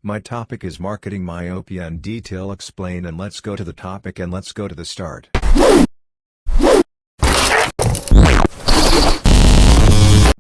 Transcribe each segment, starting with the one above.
My topic is marketing myopia in detail explain, and let's go to the topic and let's go to the start.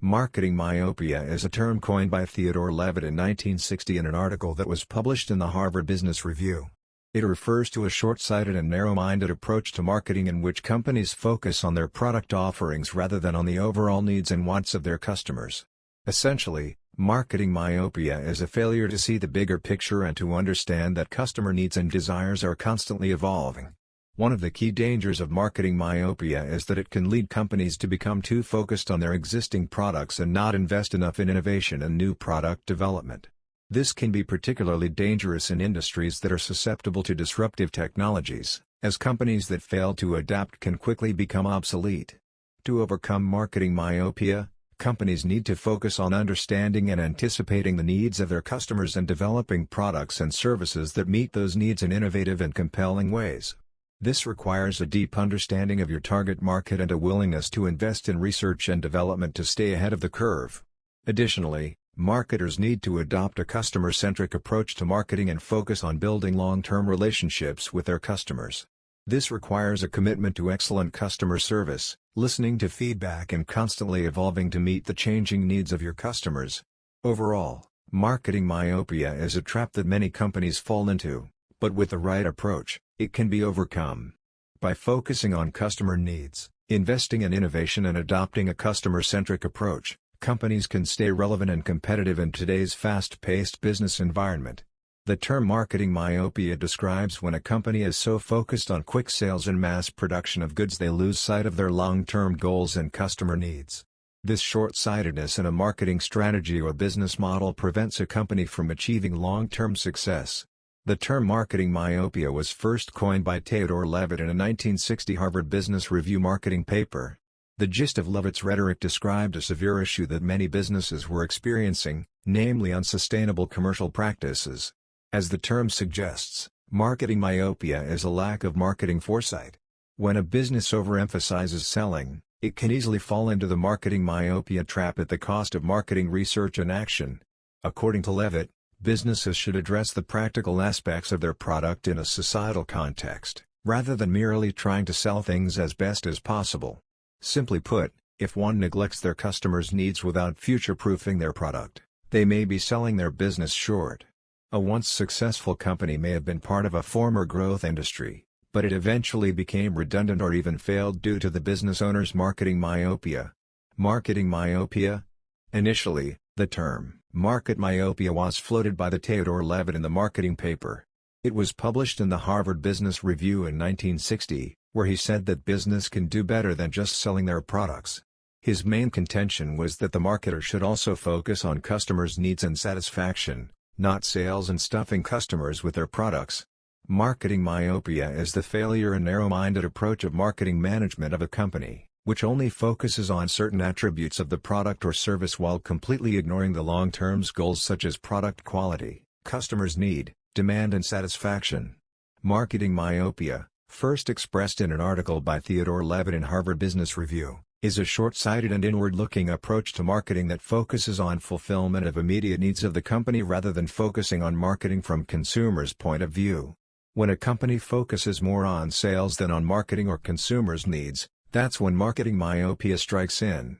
Marketing myopia is a term coined by Theodore Levitt in 1960 in an article that was published in the Harvard Business Review. It refers to a short-sighted and narrow-minded approach to marketing in which companies focus on their product offerings rather than on the overall needs and wants of their customers. Essentially, marketing myopia is a failure to see the bigger picture and to understand that customer needs and desires are constantly evolving. One of the key dangers of marketing myopia is that it can lead companies to become too focused on their existing products and not invest enough in innovation and new product development. This can be particularly dangerous in industries that are susceptible to disruptive technologies, as companies that fail to adapt can quickly become obsolete. To overcome marketing myopia, companies need to focus on understanding and anticipating the needs of their customers and developing products and services that meet those needs in innovative and compelling ways. This requires a deep understanding of your target market and a willingness to invest in research and development to stay ahead of the curve. Additionally, marketers need to adopt a customer-centric approach to marketing and focus on building long-term relationships with their customers. This requires a commitment to excellent customer service, listening to feedback and constantly evolving to meet the changing needs of your customers. Overall, marketing myopia is a trap that many companies fall into, but with the right approach, it can be overcome. By focusing on customer needs, investing in innovation and adopting a customer-centric approach, companies can stay relevant and competitive in today's fast-paced business environment. The term marketing myopia describes when a company is so focused on quick sales and mass production of goods they lose sight of their long-term goals and customer needs. This short-sightedness in a marketing strategy or business model prevents a company from achieving long-term success. The term marketing myopia was first coined by Theodore Levitt in a 1960 Harvard Business Review marketing paper. The gist of Levitt's rhetoric described a severe issue that many businesses were experiencing, namely unsustainable commercial practices. As the term suggests, marketing myopia is a lack of marketing foresight. When a business overemphasizes selling, it can easily fall into the marketing myopia trap at the cost of marketing research and action. According to Levitt, businesses should address the practical aspects of their product in a societal context, rather than merely trying to sell things as best as possible. Simply put, if one neglects their customers' needs without future-proofing their product, they may be selling their business short. A once successful company may have been part of a former growth industry, but it eventually became redundant or even failed due to the business owner's marketing myopia. Marketing myopia? Initially, the term market myopia was floated by the Theodore Levitt in the marketing paper. It was published in the Harvard Business Review in 1960, where he said that business can do better than just selling their products. His main contention was that the marketer should also focus on customers' needs and satisfaction, not sales and stuffing customers with their products. Marketing myopia is the failure and narrow-minded approach of marketing management of a company, which only focuses on certain attributes of the product or service while completely ignoring the long-term goals such as product quality, customers' need, demand and satisfaction. Marketing myopia, first expressed in an article by Theodore Levitt in Harvard Business Review, is a short-sighted and inward-looking approach to marketing that focuses on fulfillment of immediate needs of the company rather than focusing on marketing from consumers' point of view. When a company focuses more on sales than on marketing or consumers' needs, that's when marketing myopia strikes in.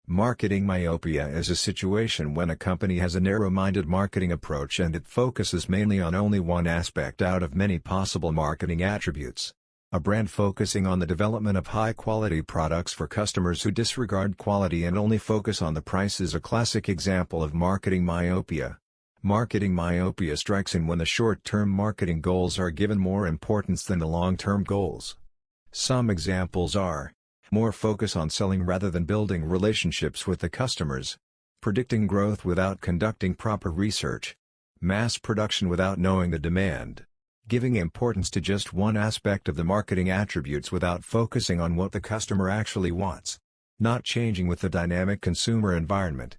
Marketing myopia is a situation when a company has a narrow-minded marketing approach and it focuses mainly on only one aspect out of many possible marketing attributes. A brand focusing on the development of high-quality products for customers who disregard quality and only focus on the price is a classic example of marketing myopia. Marketing myopia strikes in when the short-term marketing goals are given more importance than the long-term goals. Some examples are: more focus on selling rather than building relationships with the customers, predicting growth without conducting proper research, mass production without knowing the demand, giving importance to just one aspect of the marketing attributes without focusing on what the customer actually wants, not changing with the dynamic consumer environment.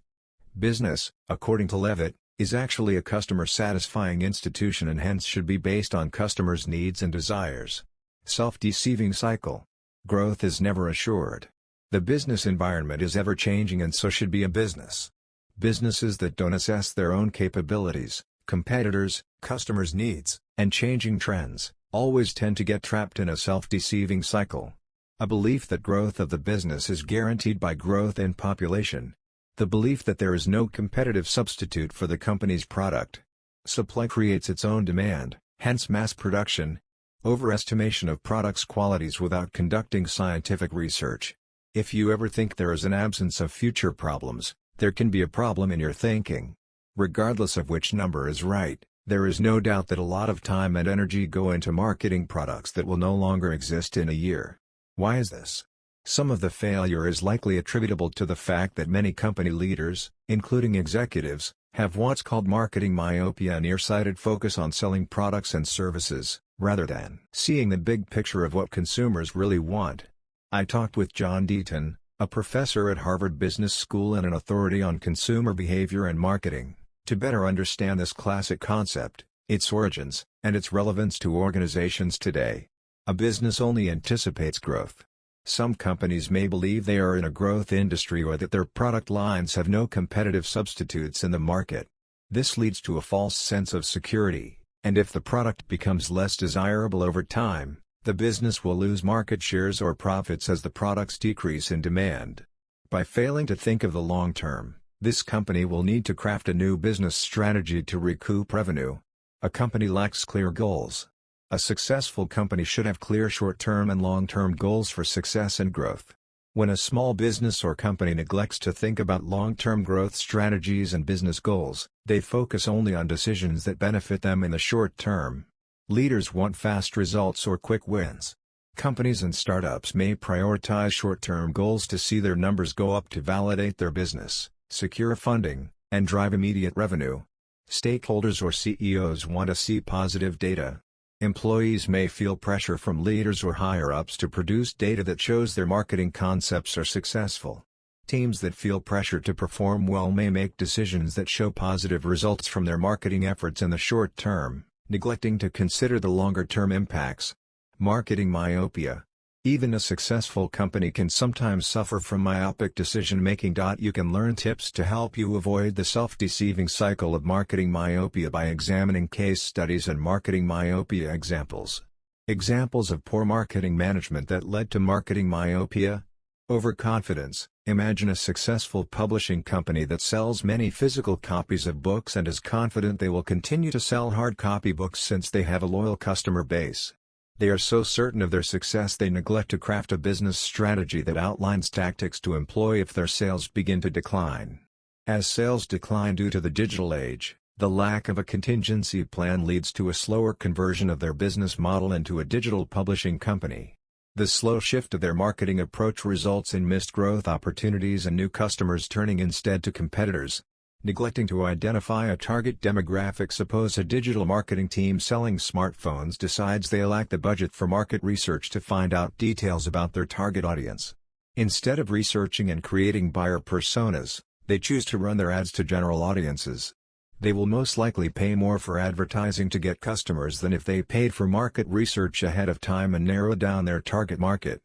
Business, according to Levitt, is actually a customer-satisfying institution and hence should be based on customers' needs and desires. Self-deceiving cycle. Growth is never assured. The business environment is ever-changing and so should be a business. Businesses that don't assess their own capabilities, Competitors, customers' needs, and changing trends always tend to get trapped in a self-deceiving cycle. A belief that growth of the business is guaranteed by growth in population. The belief that there is no competitive substitute for the company's product. Supply creates its own demand, hence mass production. Overestimation of products' qualities without conducting scientific research. If you ever think there is an absence of future problems, there can be a problem in your thinking. Regardless of which number is right, there is no doubt that a lot of time and energy go into marketing products that will no longer exist in a year. Why is this? Some of the failure is likely attributable to the fact that many company leaders, including executives, have what's called marketing myopia, a nearsighted focus on selling products and services, rather than seeing the big picture of what consumers really want. I talked with John Deaton, a professor at Harvard Business School and an authority on consumer behavior and marketing, to better understand this classic concept, its origins, and its relevance to organizations today. A business only anticipates growth. Some companies may believe they are in a growth industry or that their product lines have no competitive substitutes in the market. This leads to a false sense of security, and if the product becomes less desirable over time, the business will lose market shares or profits as the products decrease in demand. By failing to think of the long term, this company will need to craft a new business strategy to recoup revenue. A company lacks clear goals. A successful company should have clear short-term and long-term goals for success and growth. When a small business or company neglects to think about long-term growth strategies and business goals, they focus only on decisions that benefit them in the short term. Leaders want fast results or quick wins. Companies and startups may prioritize short-term goals to see their numbers go up to validate their business, secure funding, and drive immediate revenue. Stakeholders or CEOs want to see positive data. Employees may feel pressure from leaders or higher-ups to produce data that shows their marketing concepts are successful. Teams that feel pressure to perform well may make decisions that show positive results from their marketing efforts in the short term, neglecting to consider the longer-term impacts. Marketing myopia. Even a successful company can sometimes suffer from myopic decision-making. You can learn tips to help you avoid the self-deceiving cycle of marketing myopia by examining case studies and marketing myopia examples. Examples of poor marketing management that led to marketing myopia. Overconfidence. Imagine a successful publishing company that sells many physical copies of books and is confident they will continue to sell hard copy books since they have a loyal customer base. They are so certain of their success they neglect to craft a business strategy that outlines tactics to employ if their sales begin to decline. As sales decline due to the digital age, the lack of a contingency plan leads to a slower conversion of their business model into a digital publishing company. The slow shift of their marketing approach results in missed growth opportunities and new customers turning instead to competitors. Neglecting to identify a target demographic. Suppose a digital marketing team selling smartphones decides they lack the budget for market research to find out details about their target audience. Instead of researching and creating buyer personas, they choose to run their ads to general audiences. They will most likely pay more for advertising to get customers than if they paid for market research ahead of time and narrowed down their target market.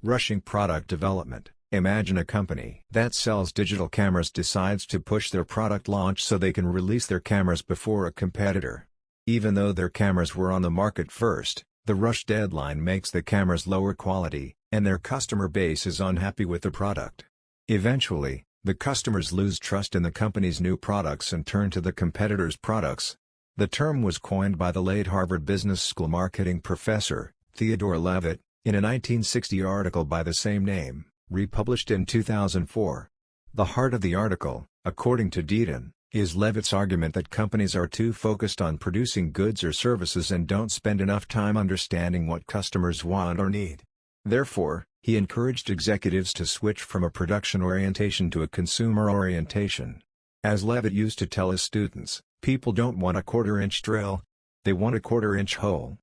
Rushing product development. Imagine a company that sells digital cameras decides to push their product launch so they can release their cameras before a competitor. Even though their cameras were on the market first, the rush deadline makes the cameras lower quality, and their customer base is unhappy with the product. Eventually, the customers lose trust in the company's new products and turn to the competitor's products. The term was coined by the late Harvard Business School marketing professor, Theodore Levitt, in a 1960 article by the same name, republished in 2004. The heart of the article, according to Deaton, is Levitt's argument that companies are too focused on producing goods or services and don't spend enough time understanding what customers want or need. Therefore, he encouraged executives to switch from a production orientation to a consumer orientation. As Levitt used to tell his students, people don't want a quarter-inch drill, they want a quarter-inch hole.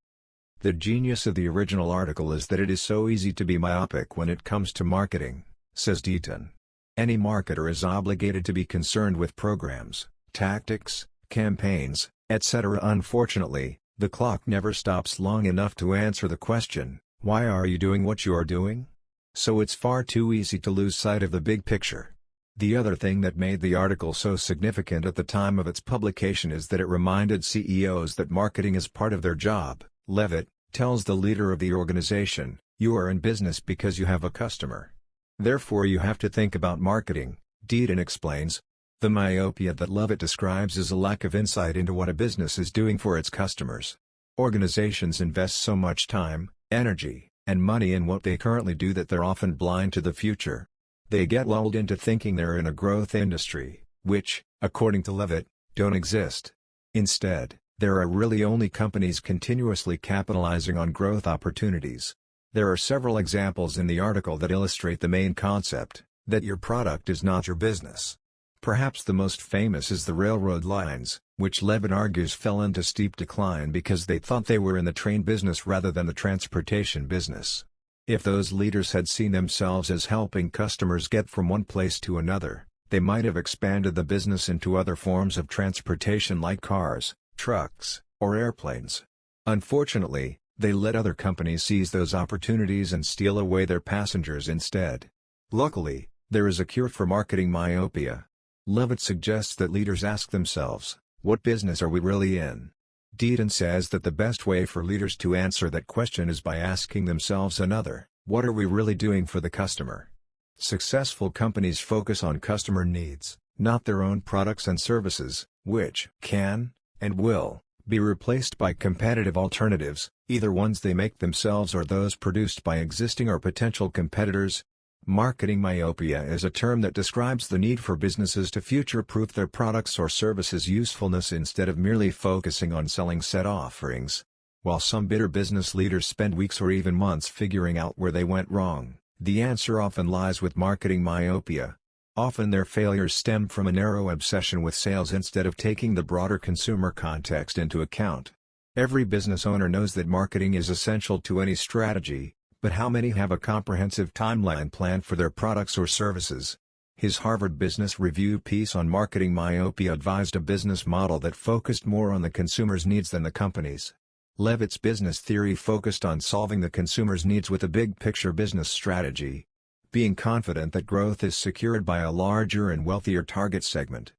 The genius of the original article is that it is so easy to be myopic when it comes to marketing, says Deaton. Any marketer is obligated to be concerned with programs, tactics, campaigns, etc. Unfortunately, the clock never stops long enough to answer the question, why are you doing what you are doing? So it's far too easy to lose sight of the big picture. The other thing that made the article so significant at the time of its publication is that it reminded CEOs that marketing is part of their job. Levitt tells the leader of the organization, "You are in business because you have a customer. Therefore you have to think about marketing." Deaton explains, "The myopia that Levitt describes is a lack of insight into what a business is doing for its customers. Organizations invest so much time, energy, and money in what they currently do that they're often blind to the future. They get lulled into thinking they're in a growth industry, which, according to Levitt, don't exist. Instead, there are really only companies continuously capitalizing on growth opportunities." There are several examples in the article that illustrate the main concept, that your product is not your business. Perhaps the most famous is the railroad lines, which Levitt argues fell into steep decline because they thought they were in the train business rather than the transportation business. If those leaders had seen themselves as helping customers get from one place to another, they might have expanded the business into other forms of transportation like cars, trucks, or airplanes. Unfortunately, they let other companies seize those opportunities and steal away their passengers instead. Luckily, there is a cure for marketing myopia. Levitt suggests that leaders ask themselves, "What business are we really in?" Deaton says that the best way for leaders to answer that question is by asking themselves another, "What are we really doing for the customer?" Successful companies focus on customer needs, not their own products and services, which can, and will, be replaced by competitive alternatives, either ones they make themselves or those produced by existing or potential competitors. Marketing myopia is a term that describes the need for businesses to future-proof their products or services' usefulness instead of merely focusing on selling set offerings. While some bitter business leaders spend weeks or even months figuring out where they went wrong, the answer often lies with marketing myopia. Often their failures stem from a narrow obsession with sales instead of taking the broader consumer context into account. Every business owner knows that marketing is essential to any strategy, but how many have a comprehensive timeline plan for their products or services? His Harvard Business Review piece on marketing myopia advised a business model that focused more on the consumer's needs than the company's. Levitt's business theory focused on solving the consumer's needs with a big-picture business strategy, being confident that growth is secured by a larger and wealthier target segment,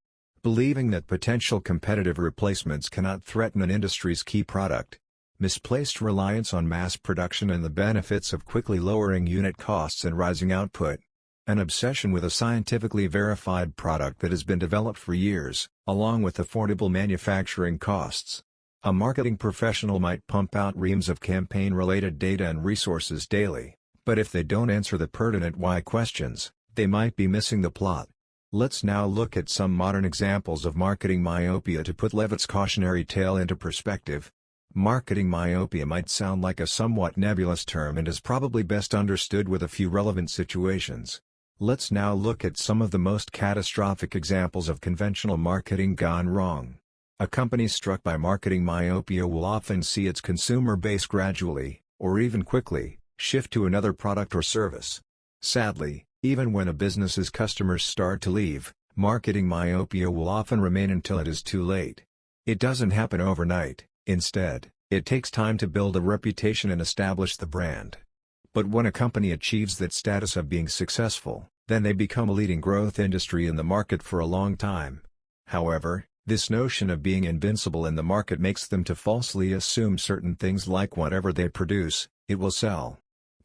believing that potential competitive replacements cannot threaten an industry's key product, misplaced reliance on mass production and the benefits of quickly lowering unit costs and rising output, an obsession with a scientifically verified product that has been developed for years, along with affordable manufacturing costs. A marketing professional might pump out reams of campaign-related data and resources daily, but if they don't answer the pertinent why questions, they might be missing the plot. Let's now look at some modern examples of marketing myopia to put Levitt's cautionary tale into perspective. Marketing myopia might sound like a somewhat nebulous term and is probably best understood with a few relevant situations. Let's now look at some of the most catastrophic examples of conventional marketing gone wrong. A company struck by marketing myopia will often see its consumer base gradually, or even quickly, shift to another product or service. Sadly, even when a business's customers start to leave, marketing myopia will often remain until it is too late. It doesn't happen overnight. Instead, it takes time to build a reputation and establish the brand. But when a company achieves that status of being successful, then they become a leading growth industry in the market for a long time. However, this notion of being invincible in the market makes them to falsely assume certain things like whatever they produce, it will sell.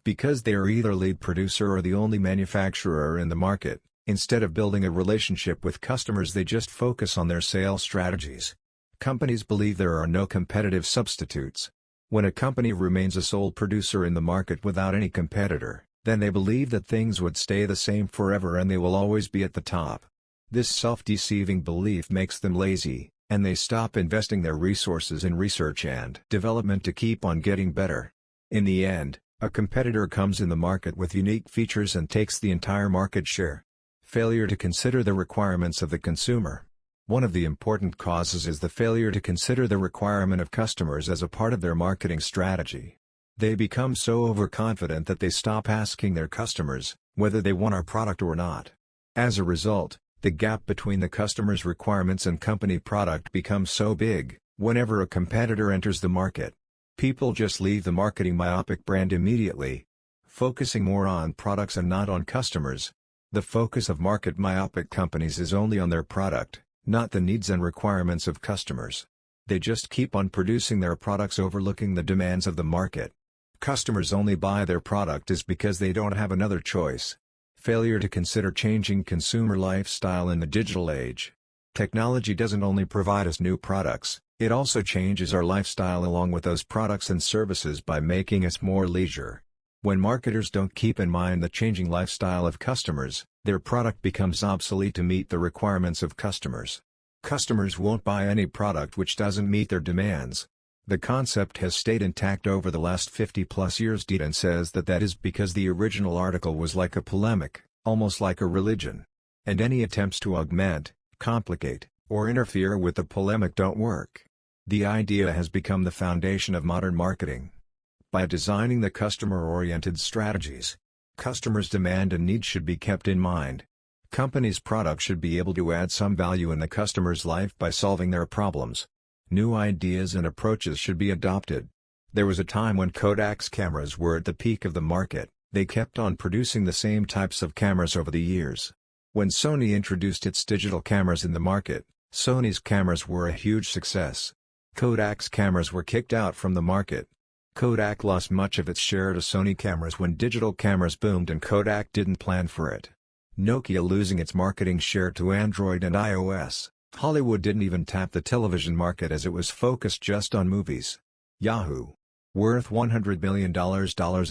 Because they are either lead producer or the only manufacturer in the market, instead of building a relationship with customers they just focus on their sales strategies. Companies believe there are no competitive substitutes. When a company remains a sole producer in the market without any competitor, then they believe that things would stay the same forever and they will always be at the top. This self-deceiving belief makes them lazy, and they stop investing their resources in research and development to keep on getting better. In the end, a competitor comes in the market with unique features and takes the entire market share. Failure to consider the requirements of the consumer. One of the important causes is the failure to consider the requirement of customers as a part of their marketing strategy. They become so overconfident that they stop asking their customers whether they want our product or not. As a result, the gap between the customer's requirements and company product becomes so big, whenever a competitor enters the market, people just leave the marketing myopic brand immediately, focusing more on products and not on customers. The focus of market myopic companies is only on their product, not the needs and requirements of customers. They just keep on producing their products overlooking the demands of the market. Customers only buy their product is because they don't have another choice. Failure to consider changing consumer lifestyle in the digital age. Technology doesn't only provide us new products, it also changes our lifestyle along with those products and services by making us more leisure. When marketers don't keep in mind the changing lifestyle of customers, their product becomes obsolete to meet the requirements of customers. Customers won't buy any product which doesn't meet their demands. The concept has stayed intact over the last 50+ years. Deaton says that is because the original article was like a polemic, almost like a religion. And any attempts to augment, complicate, or interfere with the polemic don't work. The idea has become the foundation of modern marketing. By designing the customer-oriented strategies, customers' demand and needs should be kept in mind. Companies' products should be able to add some value in the customer's life by solving their problems. New ideas and approaches should be adopted. There was a time when Kodak's cameras were at the peak of the market. They kept on producing the same types of cameras over the years. When Sony introduced its digital cameras in the market, Sony's cameras were a huge success. Kodak's cameras were kicked out from the market. Kodak lost much of its share to Sony cameras when digital cameras boomed and Kodak didn't plan for it. Nokia losing its marketing share to Android and iOS. Hollywood didn't even tap the television market as it was focused just on movies. Yahoo! Worth $100 billion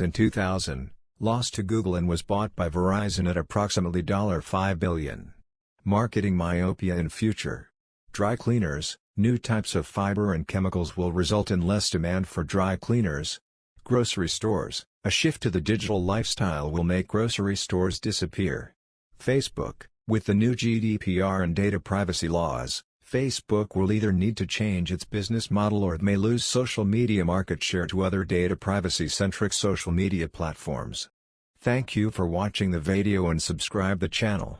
in 2000, lost to Google and was bought by Verizon at approximately $5 billion. Marketing myopia in future. Dry cleaners, new types of fiber and chemicals will result in less demand for dry cleaners. Grocery stores, a shift to the digital lifestyle will make grocery stores disappear. Facebook, with the new GDPR and data privacy laws, Facebook will either need to change its business model or it may lose social media market share to other data privacy-centric social media platforms. Thank you for watching the video and subscribe the channel.